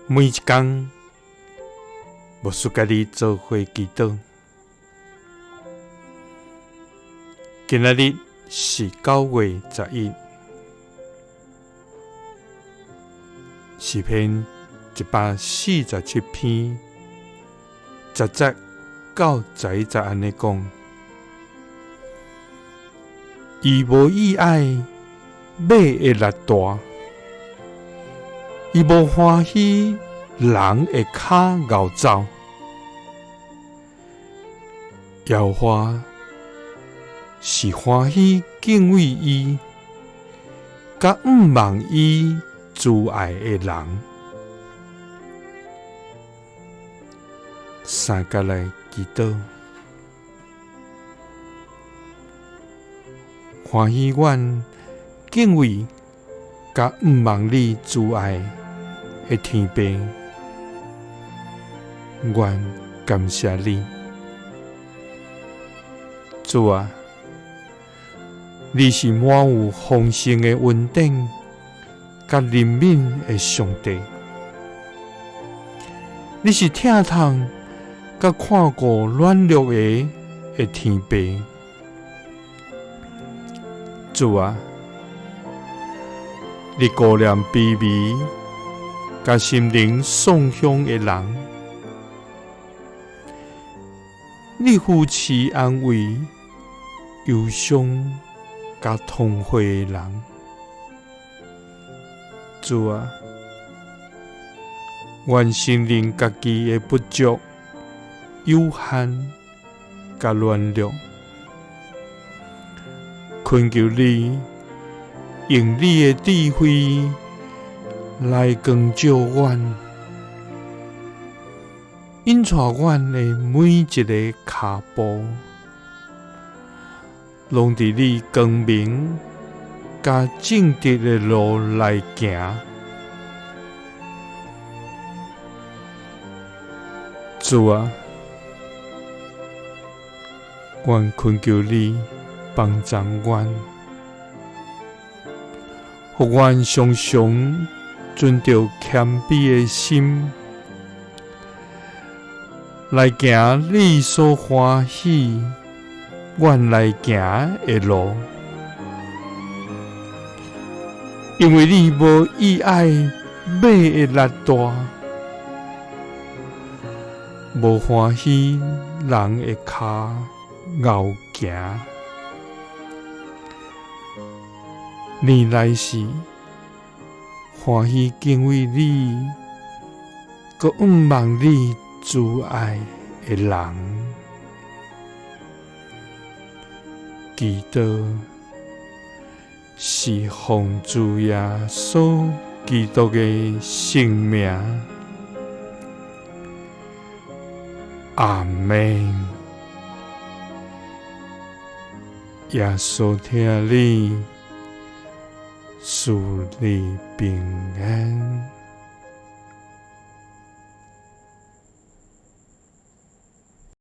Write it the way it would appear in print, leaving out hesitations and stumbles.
每一天，牧师甲你做伙祈祷。今仔日是9月11日，诗篇147篇10节到11节安尼讲：伊无意爱马的力大，伊无欢喜人的脚咬走。耶和华是欢喜敬畏伊，甲毋忘伊慈爱的人。三角来祈祷，欢喜阮敬畏甲毋忘你慈爱的天父，愿感谢你。主啊，你是满有丰盛的恩典甲怜悯的上帝，你是疼痛甲看顾软弱的天父。主啊，你顾念卑微甲心灵丧伤的人，你扶持安慰忧伤甲痛悔的人。主啊，愿承认家己的不足、有限甲软弱，恳求你用你的智慧来光照阮，引带阮的每一个脚步，拢伫你光明甲正直的路来行。主啊，愿恳求你帮助阮，互阮常常存着谦卑的心，来行你所欢喜阮来行的路。因为你无意爱马的力大，无欢喜人的脚咬行。你乃是欢喜敬畏你，佮毋忘你慈爱的人。祈祷是奉主耶稣基督的圣名，阿们。耶稣听你，赐你平安。